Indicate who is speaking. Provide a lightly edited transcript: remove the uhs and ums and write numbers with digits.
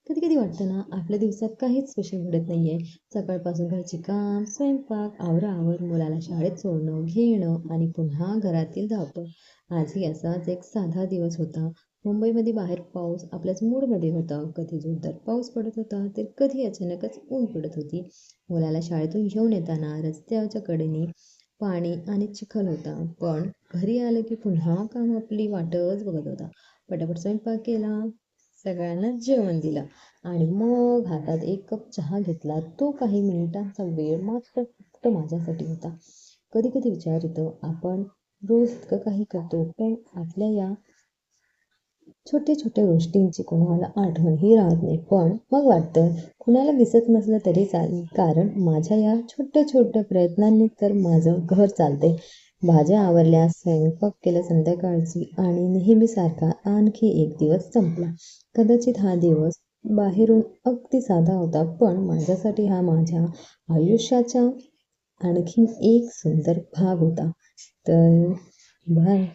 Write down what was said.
Speaker 1: कधी कधी वाटतं ना, आपल्या दिवसात काहीच स्पेशल घडत नाहीये. सकाळपासून घरचे काम, स्वयंपाक, आवराआवर, मुलाला शाळेत सोडणं, घेणं आणि पुन्हा घरातील धावपळ. आजही असाच एक साधा दिवस होता. मुंबईमध्ये बाहेर पाऊस आपल्याच मूडमध्ये होता. कधी जोरदार पाऊस पडत होता, तर कधी अचानकच ऊन पडत होती. मुलाला शाळेतून घेऊन येताना रस्त्याच्या कडेने पाणी आणि चिखल होता. पण घरी आलं की पुन्हा काम आपली वाटच बघत होता. पटापट स्वयंपाक केला, सगळ्यांनाच जेवण दिलं आणि मग हातात एक कप चहा घेतला. तो काही मिनिटांचा वेळ मात्र फक्त माझ्यासाठी होता. कधी कधी विचार येतो, आपण रोज इतकं काही करतो, पण आपल्या या छोट्या छोट्या गोष्टींची कोणाला आठवणही राहत नाही. पण मग वाटतं, कुणाला दिसत नसलं तरी चालेल, कारण माझ्या या छोट्या छोट्या प्रयत्नांनी तर माझं घर चालतंय. भाज्या आवरल्या, स्वयंपाक केला संध्याकाळची आणि नेहमीसारखा आणखी एक दिवस संपला. कदाचित हा दिवस बाहेरून अगदी साधा होता, पण माझ्यासाठी हा माझ्या आयुष्याचा आणखीन एक सुंदर भाग होता. तर बाय.